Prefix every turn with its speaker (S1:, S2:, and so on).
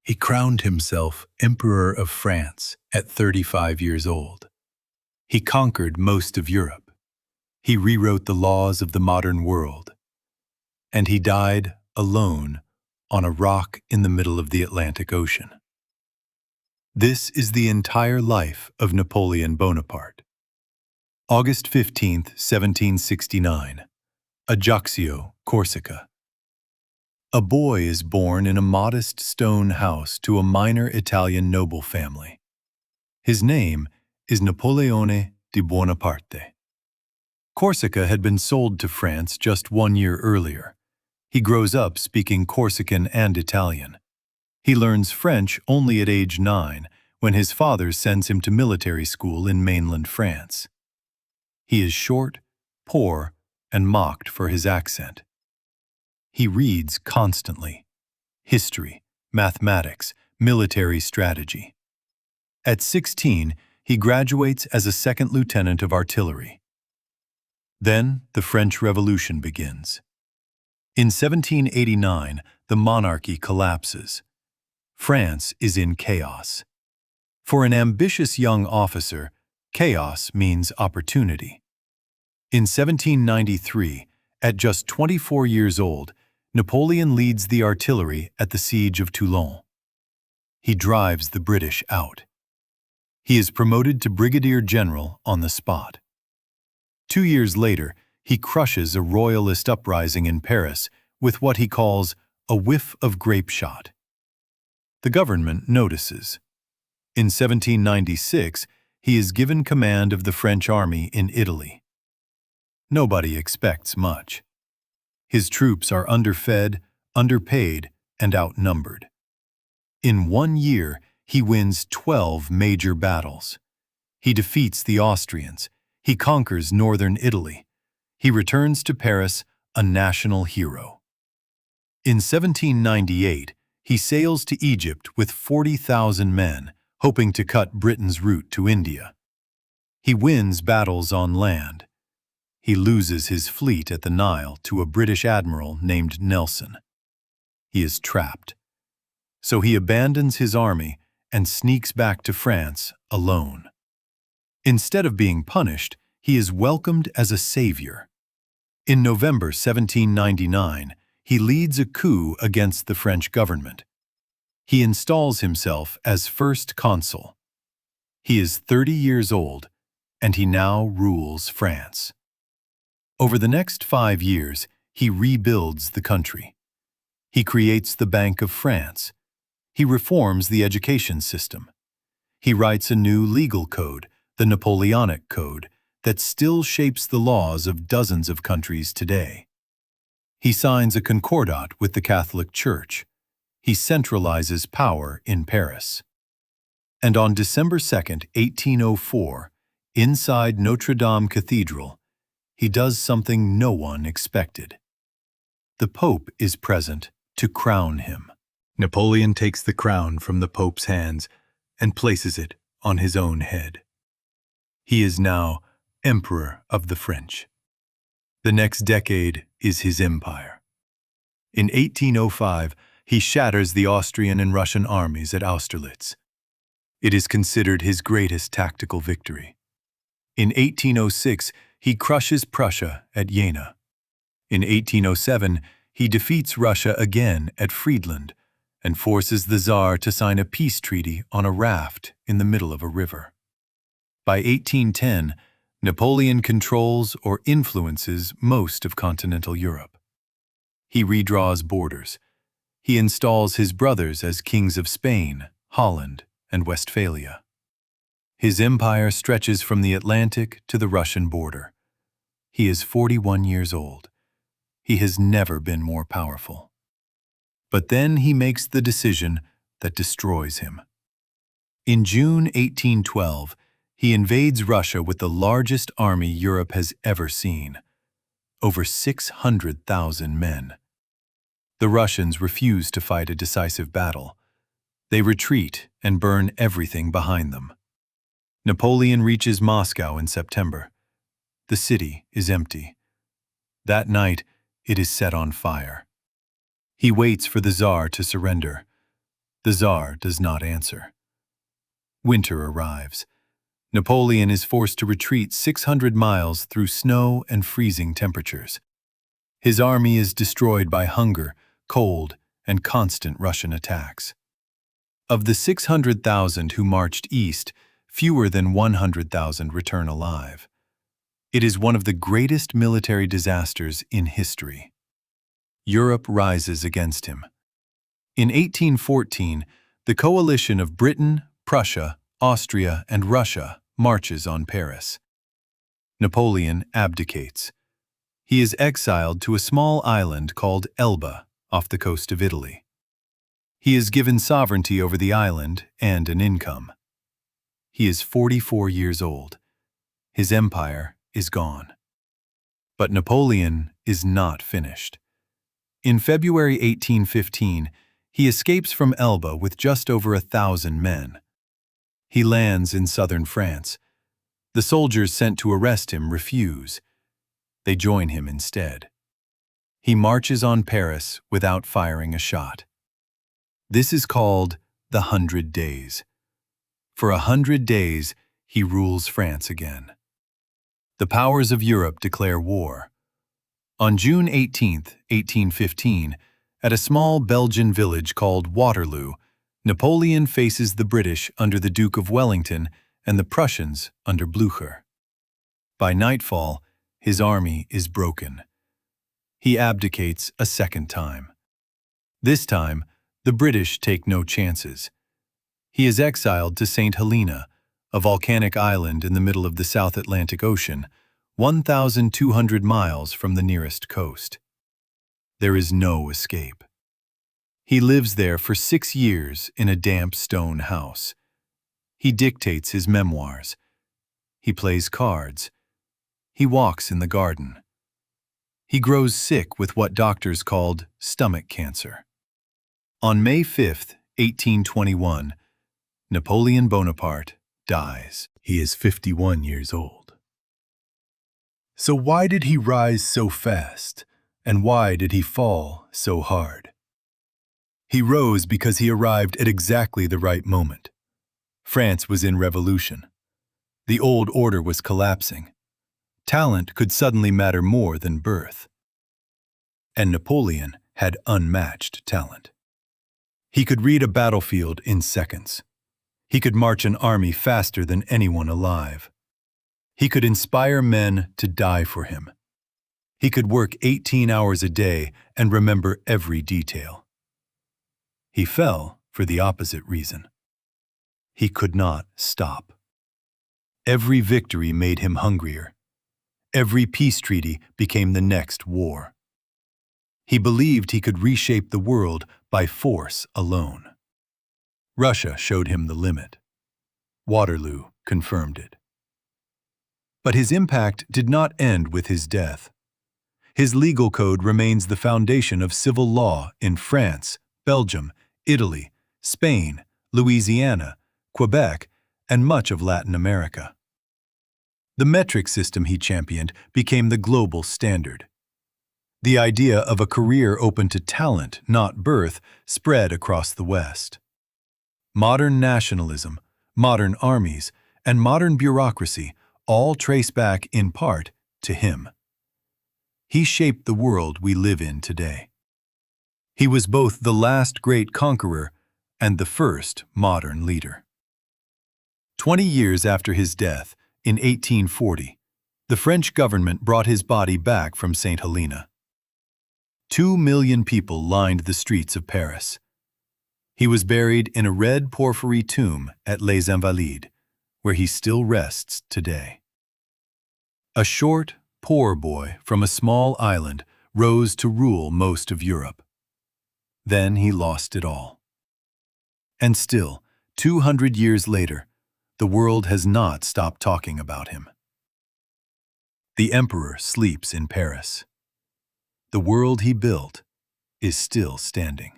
S1: He crowned himself Emperor of France at 35 years old. He conquered most of Europe. He rewrote the laws of the modern world. And he died alone on a rock in the middle of the Atlantic Ocean. This is the entire life of Napoleon Bonaparte. August 15, 1769. Ajaccio, Corsica. A boy is born in a modest stone house to a minor Italian noble family. His name is Napoleone Bonaparte. Corsica had been sold to France just 1 year earlier. He grows up speaking Corsican and Italian. He learns French only at age 9, when his father sends him to military school in mainland France. He is short, poor, and mocked for his accent. He reads constantly: history, mathematics, military strategy. At 16, he graduates as a second lieutenant of artillery. Then the French Revolution begins. In 1789, the monarchy collapses. France is in chaos. For an ambitious young officer, chaos means opportunity. In 1793, at just 24 years old, Napoleon leads the artillery at the siege of Toulon. He drives the British out. He is promoted to brigadier general on the spot. 2 years later, he crushes a royalist uprising in Paris with what he calls a whiff of grape shot. The government notices. In 1796, he is given command of the French army in Italy. Nobody expects much. His troops are underfed, underpaid, and outnumbered. In 1 year, he wins 12 major battles. He defeats the Austrians. He conquers northern Italy. He returns to Paris a national hero. In 1798, he sails to Egypt with 40,000 men, hoping to cut Britain's route to India. He wins battles on land. He loses his fleet at the Nile to a British admiral named Nelson. He is trapped. So he abandons his army and sneaks back to France alone. Instead of being punished, he is welcomed as a savior. In November 1799, he leads a coup against the French government. He installs himself as first consul. He is 30 years old, and he now rules France. Over the next 5 years, he rebuilds the country. He creates the Bank of France. He reforms the education system. He writes a new legal code, the Napoleonic Code, that still shapes the laws of dozens of countries today. He signs a concordat with the Catholic Church. He centralizes power in Paris. And on December 2, 1804, inside Notre Dame Cathedral, he does something no one expected. The Pope is present to crown him. Napoleon takes the crown from the Pope's hands and places it on his own head. He is now Emperor of the French. The next decade is his empire. In 1805, he shatters the Austrian and Russian armies at Austerlitz. It is considered his greatest tactical victory. In 1806, he crushes Prussia at Jena. In 1807, he defeats Russia again at Friedland and forces the Tsar to sign a peace treaty on a raft in the middle of a river. By 1810, Napoleon controls or influences most of continental Europe. He redraws borders. He installs his brothers as kings of Spain, Holland, and Westphalia. His empire stretches from the Atlantic to the Russian border. He is 41 years old. He has never been more powerful. But then he makes the decision that destroys him. In June 1812, he invades Russia with the largest army Europe has ever seen, over 600,000 men. The Russians refuse to fight a decisive battle. They retreat and burn everything behind them. Napoleon reaches Moscow in September. The city is empty. That night, it is set on fire. He waits for the Tsar to surrender. The Tsar does not answer. Winter arrives. Napoleon is forced to retreat 600 miles through snow and freezing temperatures. His army is destroyed by hunger, cold, and constant Russian attacks. Of the 600,000 who marched east, fewer than 100,000 return alive. It is one of the greatest military disasters in history. Europe rises against him. In 1814, the coalition of Britain, Prussia, Austria, and Russia marches on Paris. Napoleon abdicates. He is exiled to a small island called Elba off the coast of Italy. He is given sovereignty over the island and an income. He is 44 years old. His empire is gone. But Napoleon is not finished. In February 1815, he escapes from Elba with just over 1,000 men. He lands in southern France. The soldiers sent to arrest him refuse. They join him instead. He marches on Paris without firing a shot. This is called the 100 Days. For 100 days, he rules France again. The powers of Europe declare war. On June 18, 1815, at a small Belgian village called Waterloo, Napoleon faces the British under the Duke of Wellington and the Prussians under Blücher. By nightfall, his army is broken. He abdicates a second time. This time, the British take no chances. He is exiled to St. Helena, a volcanic island in the middle of the South Atlantic Ocean, 1,200 miles from the nearest coast. There is no escape. He lives there for 6 years in a damp stone house. He dictates his memoirs. He plays cards. He walks in the garden. He grows sick with what doctors called stomach cancer. On May 5, 1821, Napoleon Bonaparte dies. He is 51 years old. So why did he rise so fast, and why did he fall so hard? He rose because he arrived at exactly the right moment. France was in revolution. The old order was collapsing. Talent could suddenly matter more than birth. And Napoleon had unmatched talent. He could read a battlefield in seconds. He could march an army faster than anyone alive. He could inspire men to die for him. He could work 18 hours a day and remember every detail. He fell for the opposite reason. He could not stop. Every victory made him hungrier. Every peace treaty became the next war. He believed he could reshape the world by force alone. Russia showed him the limit. Waterloo confirmed it. But his impact did not end with his death. His legal code remains the foundation of civil law in France, Belgium, Italy, Spain, Louisiana, Quebec, and much of Latin America. The metric system he championed became the global standard. The idea of a career open to talent, not birth, spread across the West. Modern nationalism, modern armies, and modern bureaucracy all trace back, in part, to him. He shaped the world we live in today. He was both the last great conqueror and the first modern leader. 20 years after his death, in 1840, the French government brought his body back from St. Helena. 2 million people lined the streets of Paris. He was buried in a red porphyry tomb at Les Invalides, where he still rests today. A short, poor boy from a small island rose to rule most of Europe. Then he lost it all. And still, 200 years later, the world has not stopped talking about him. The emperor sleeps in Paris. The world he built is still standing.